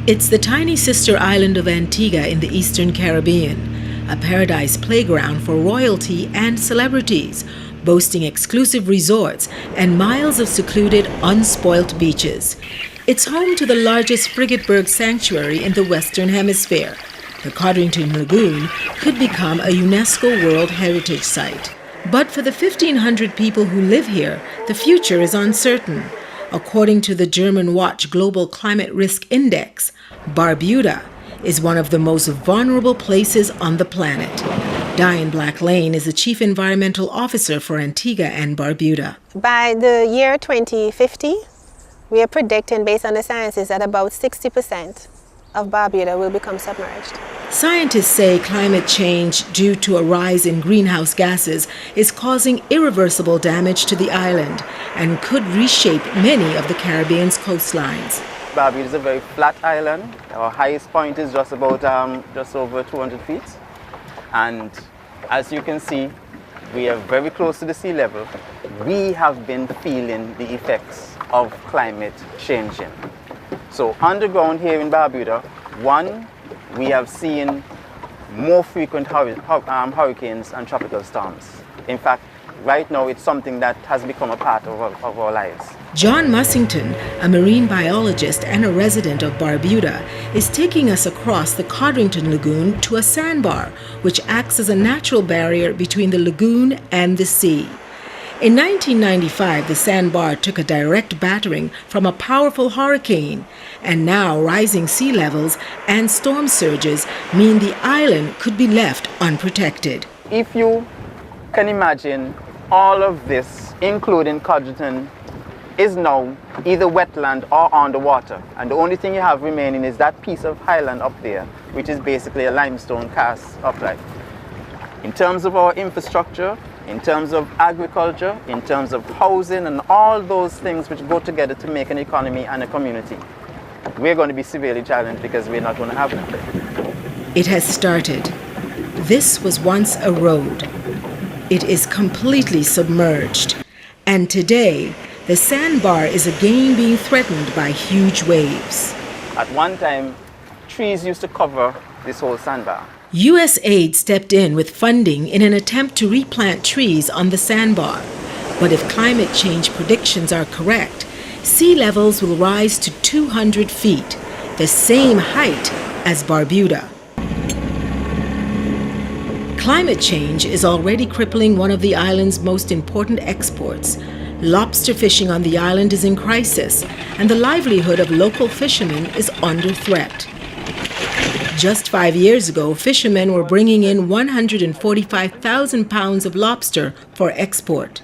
It's the tiny sister island of Antigua in the Eastern Caribbean, a paradise playground for royalty and celebrities, boasting exclusive resorts and miles of secluded, unspoilt beaches. It's home to the largest frigatebird sanctuary in the Western Hemisphere. The Codrington Lagoon could become a UNESCO World Heritage Site. But for the 1,500 people who live here, the future is uncertain. According to the German Watch Global Climate Risk Index, Barbuda is one of the most vulnerable places on the planet. Diane Black-Lane is the Chief Environmental Officer for Antigua and Barbuda. By the year 2050, we are predicting, based on the sciences, that about 60% of Barbuda will become submerged. Scientists say climate change due to a rise in greenhouse gases is causing irreversible damage to the island and could reshape many of the Caribbean's coastlines. Barbuda is a very flat island. Our highest point is just over 200 feet. And as you can see, we are very close to the sea level. We have been feeling the effects of climate changing. So underground here in Barbuda, one, we have seen more frequent hurricanes and tropical storms. In fact, right now it's something that has become a part of our lives. John Mussington, a marine biologist and a resident of Barbuda, is taking us across the Codrington Lagoon to a sandbar, which acts as a natural barrier between the lagoon and the sea. In 1995, the sandbar took a direct battering from a powerful hurricane, and now rising sea levels and storm surges mean the island could be left unprotected. If you can imagine, all of this, including Codrington, is now either wetland or underwater, and the only thing you have remaining is that piece of highland up there, which is basically a limestone cast upright. In terms of our infrastructure, in terms of agriculture, in terms of housing, and all those things which go together to make an economy and a community, we're going to be severely challenged because we're not going to have them. It has started. This was once a road. It is completely submerged. And today, the sandbar is again being threatened by huge waves. At one time, trees used to cover this whole sandbar. U.S. aid stepped in with funding in an attempt to replant trees on the sandbar. But if climate change predictions are correct, sea levels will rise to 200 feet, the same height as Barbuda. Climate change is already crippling one of the island's most important exports. Lobster fishing on the island is in crisis, and the livelihood of local fishermen is under threat. Just 5 years ago, fishermen were bringing in 145,000 pounds of lobster for export.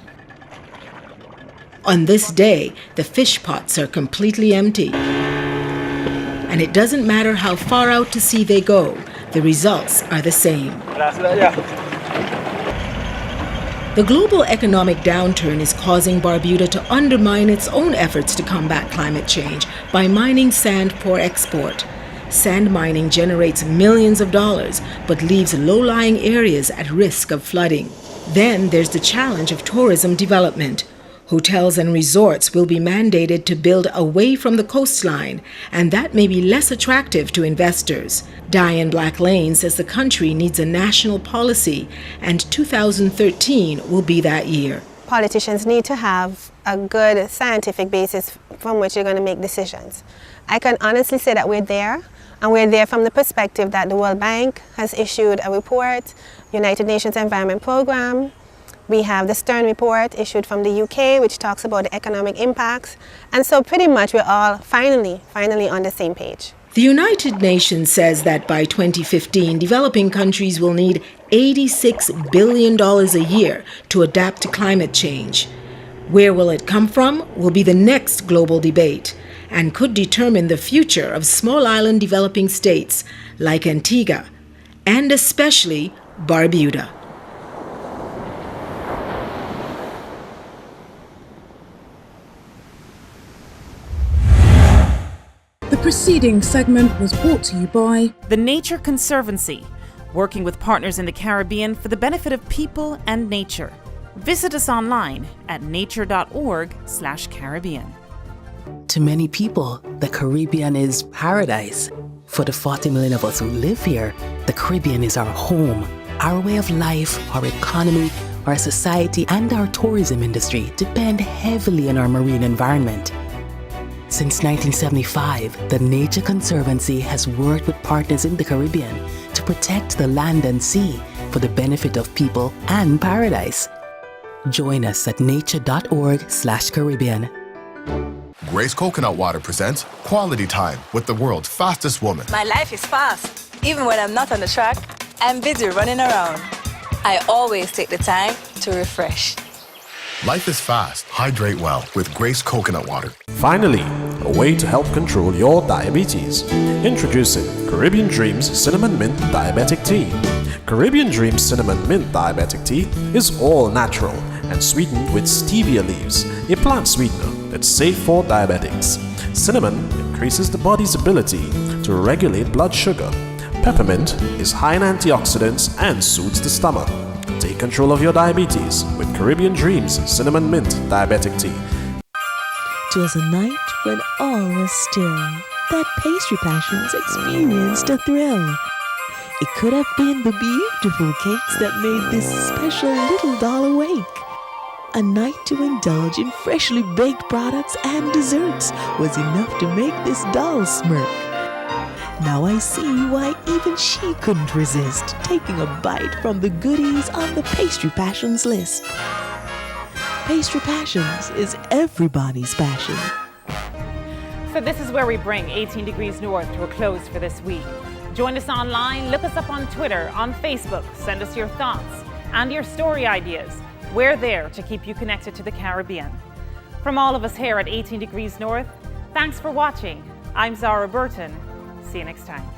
On this day, the fish pots are completely empty. And it doesn't matter how far out to sea they go, the results are the same. The global economic downturn is causing Barbuda to undermine its own efforts to combat climate change by mining sand for export. Sand mining generates millions of dollars, but leaves low-lying areas at risk of flooding. Then there's the challenge of tourism development. Hotels and resorts will be mandated to build away from the coastline, and that may be less attractive to investors. Diane Black-Lane says the country needs a national policy, and 2013 will be that year. Politicians need to have a good scientific basis from which you're going to make decisions. I can honestly say that we're there. And we're there from the perspective that the World Bank has issued a report, United Nations Environment Programme. We have the Stern report issued from the UK, which talks about the economic impacts. And so pretty much we're all finally on the same page. The United Nations says that by 2015, developing countries will need $86 billion a year to adapt to climate change. Where will it come from will be the next global debate, and could determine the future of small island developing states like Antigua, and especially Barbuda. The preceding segment was brought to you by The Nature Conservancy, working with partners in the Caribbean for the benefit of people and nature. Visit us online at nature.org/Caribbean. To many people, the Caribbean is paradise. For the 40 million of us who live here, the Caribbean is our home. Our way of life, our economy, our society, and our tourism industry depend heavily on our marine environment. Since 1975, the Nature Conservancy has worked with partners in the Caribbean to protect the land and sea for the benefit of people and paradise. Join us at nature.org/Caribbean. Grace Coconut Water presents Quality Time with the world's fastest woman. My life is fast. Even when I'm not on the track, I'm busy running around. I always take the time to refresh. Life is fast. Hydrate well with Grace Coconut Water. Finally, a way to help control your diabetes. Introducing Caribbean Dreams Cinnamon Mint Diabetic Tea. Caribbean Dreams Cinnamon Mint Diabetic Tea is all natural and sweetened with Stevia Leaves, a plant sweetener that's safe for diabetics. Cinnamon increases the body's ability to regulate blood sugar. Peppermint is high in antioxidants and soothes the stomach. Take control of your diabetes with Caribbean Dreams Cinnamon Mint Diabetic Tea. 'Twas a night when all was still, that pastry passions experienced a thrill. It could have been the beautiful cakes that made this special little doll awake. A night to indulge in freshly baked products and desserts was enough to make this doll smirk. Now I see why even she couldn't resist taking a bite from the goodies on the Pastry Passions list. Pastry Passions is everybody's passion. So this is where we bring 18 Degrees North to a close for this week. Join us online, look us up on Twitter, on Facebook, send us your thoughts and your story ideas. We're there to keep you connected to the Caribbean. From all of us here at 18 Degrees North, thanks for watching. I'm Zara Burton. See you next time.